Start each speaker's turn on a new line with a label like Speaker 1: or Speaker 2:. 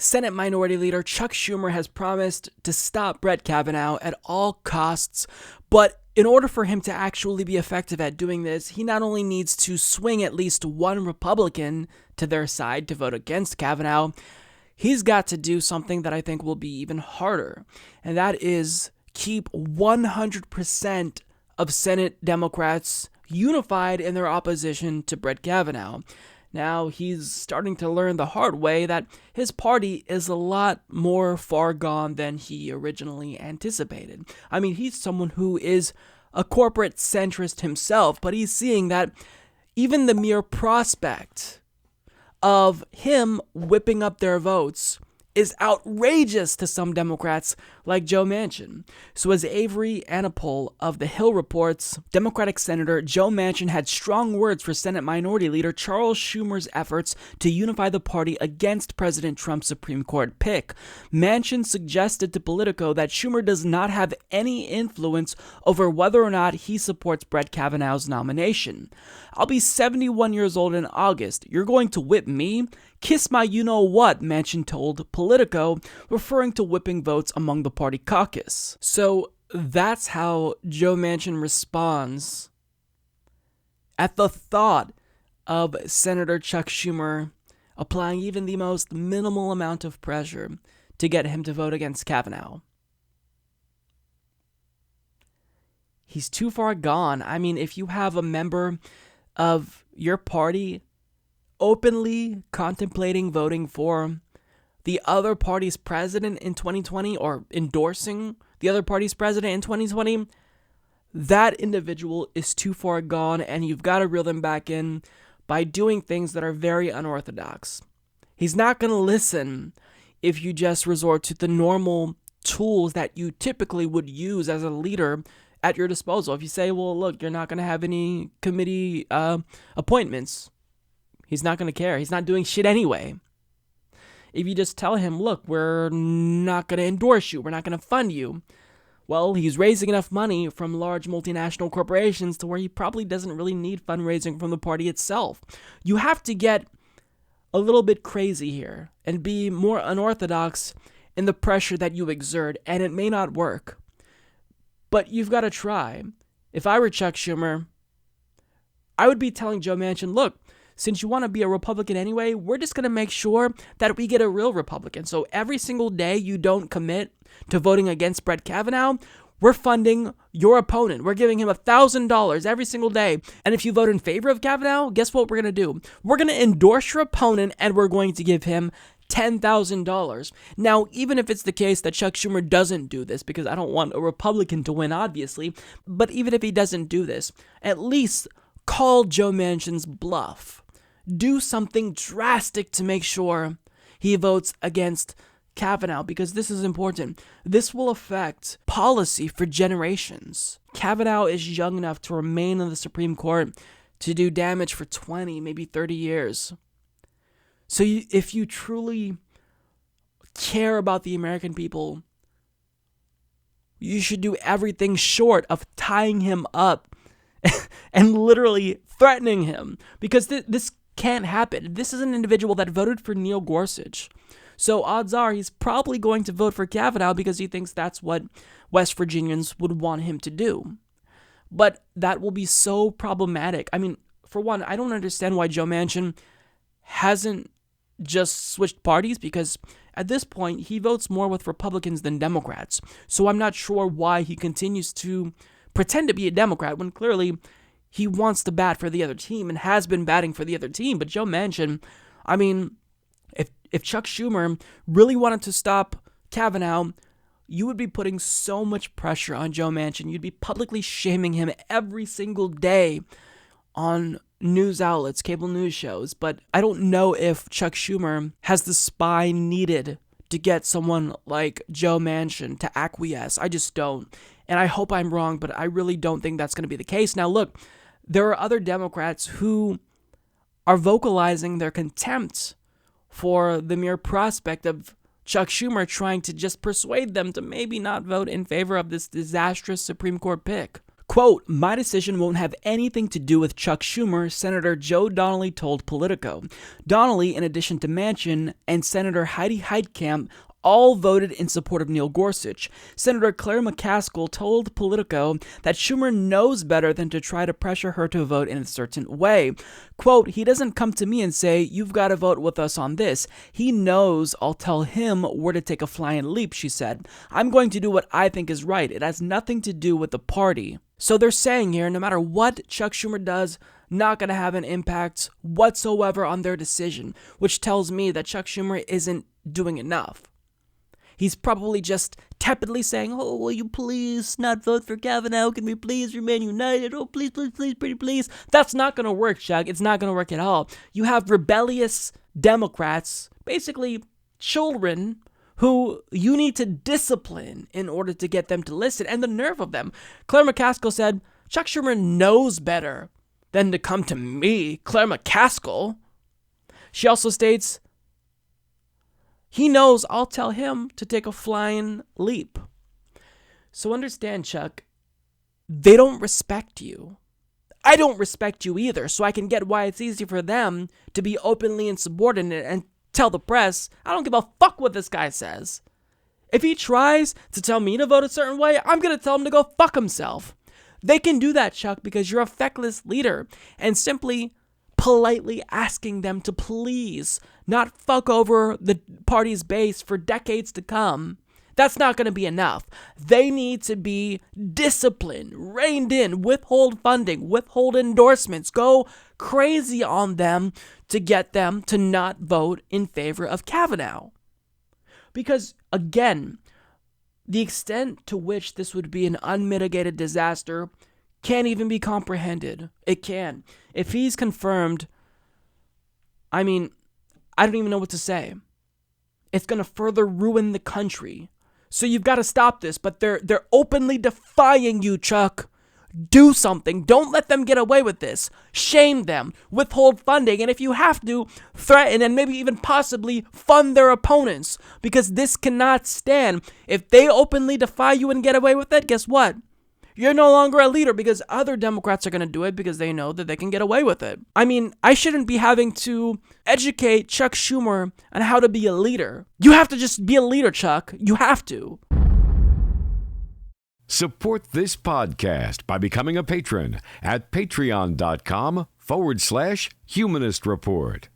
Speaker 1: Senate Minority Leader Chuck Schumer has promised to stop Brett Kavanaugh at all costs, but in order for him to actually be effective at doing this, he not only needs to swing at least one Republican to their side to vote against Kavanaugh, he's got to do something that I think will be even harder, and that is keep 100% of Senate Democrats unified in their opposition to Brett Kavanaugh. Now, he's starting to learn the hard way that his party is a lot more far gone than he originally anticipated. I mean, he's someone who is a corporate centrist himself, but he's seeing that even the mere prospect of him whipping up their votes is outrageous to some Democrats like Joe Manchin. So as Avery Anapol of The Hill reports, Democratic Senator Joe Manchin had strong words for Senate Minority Leader Charles Schumer's efforts to unify the party against President Trump's Supreme Court pick. Manchin suggested to Politico that Schumer does not have any influence over whether or not he supports Brett Kavanaugh's nomination. "I'll be 71 years old in August. You're going to whip me? Kiss my you-know-what," Manchin told Politico, referring to whipping votes among the party caucus. So that's how Joe Manchin responds at the thought of Senator Chuck Schumer applying even the most minimal amount of pressure to get him to vote against Kavanaugh. He's too far gone. I mean, if you have a member of your party openly contemplating voting for the other party's president in 2020 or endorsing the other party's president in 2020, that individual is too far gone, and you've got to reel them back in by doing things that are very unorthodox. He's not going to listen if you just resort to the normal tools that you typically would use as a leader at your disposal. If you say, well, look, you're not going to have any committee appointments, he's not going to care. He's not doing shit anyway. If you just tell him, look, we're not going to endorse you, we're not going to fund you, well, he's raising enough money from large multinational corporations to where he probably doesn't really need fundraising from the party itself. You have to get a little bit crazy here and be more unorthodox in the pressure that you exert, and it may not work. But you've got to try. If I were Chuck Schumer, I would be telling Joe Manchin, look, since you want to be a Republican anyway, we're just going to make sure that we get a real Republican. So every single day you don't commit to voting against Brett Kavanaugh, we're funding your opponent. We're giving him $1,000 every single day. And if you vote in favor of Kavanaugh, guess what we're going to do? We're going to endorse your opponent, and we're going to give him $10,000. Now, even if it's the case that Chuck Schumer doesn't do this, because I don't want a Republican to win, obviously, but even if he doesn't do this, at least call Joe Manchin's bluff. Do something drastic to make sure he votes against Kavanaugh, because this is important. This will affect policy for generations. Kavanaugh is young enough to remain in the Supreme Court to do damage for 20, maybe 30 years. So if you truly care about the American people, you should do everything short of tying him up and literally threatening him, because this can't happen. This is an individual that voted for Neil Gorsuch. So odds are he's probably going to vote for Kavanaugh because he thinks that's what West Virginians would want him to do. But that will be so problematic. I mean, for one, I don't understand why Joe Manchin hasn't just switched parties, because at this point he votes more with Republicans than Democrats. So I'm not sure why he continues to pretend to be a Democrat when clearly he wants to bat for the other team and has been batting for the other team. But Joe Manchin, I mean, if Chuck Schumer really wanted to stop Kavanaugh, you would be putting so much pressure on Joe Manchin. You'd be publicly shaming him every single day on news outlets, cable news shows. But I don't know if Chuck Schumer has the spine needed to get someone like Joe Manchin to acquiesce. I just don't. And I hope I'm wrong, but I really don't think that's going to be the case. Now, look, there are other Democrats who are vocalizing their contempt for the mere prospect of Chuck Schumer trying to just persuade them to maybe not vote in favor of this disastrous Supreme Court pick. Quote, "My decision won't have anything to do with Chuck Schumer," Senator Joe Donnelly told Politico. Donnelly, in addition to Manchin and Senator Heidi Heitkamp, all voted in support of Neil Gorsuch. Senator Claire McCaskill told Politico that Schumer knows better than to try to pressure her to vote in a certain way. Quote, "He doesn't come to me and say, 'You've got to vote with us on this.' He knows I'll tell him where to take a flying leap," she said. "I'm going to do what I think is right. It has nothing to do with the party." So they're saying here, no matter what Chuck Schumer does, not going to have an impact whatsoever on their decision, which tells me that Chuck Schumer isn't doing enough. He's probably just tepidly saying, "Oh, will you please not vote for Kavanaugh? Can we please remain united? Oh, please, please, please, pretty please." That's not going to work, Chuck. It's not going to work at all. You have rebellious Democrats, basically children, who you need to discipline in order to get them to listen. And the nerve of them. Claire McCaskill said, Chuck Schumer knows better than to come to me, Claire McCaskill. She also states, he knows I'll tell him to take a flying leap. So understand, Chuck, they don't respect you. I don't respect you either, so I can get why it's easy for them to be openly insubordinate and tell the press, I don't give a fuck what this guy says. If he tries to tell me to vote a certain way, I'm going to tell him to go fuck himself. They can do that, Chuck, because you're a feckless leader, and simply politely asking them to please not fuck over the party's base for decades to come, that's not going to be enough. They need to be disciplined, reined in, withhold funding, withhold endorsements, go crazy on them to get them to not vote in favor of Kavanaugh. Because, again, the extent to which this would be an unmitigated disaster can't even be comprehended. It can. If he's confirmed, I mean, I don't even know what to say. It's going to further ruin the country. So you've got to stop this, but they're openly defying you, Chuck. Do something. Don't let them get away with this. Shame them. Withhold funding. And if you have to, threaten and maybe even possibly fund their opponents. Because this cannot stand. If they openly defy you and get away with it, guess what? You're no longer a leader, because other Democrats are going to do it because they know that they can get away with it. I mean, I shouldn't be having to educate Chuck Schumer on how to be a leader. You have to just be a leader, Chuck. You have to.
Speaker 2: Support this podcast by becoming a patron at patreon.com/Humanist Report.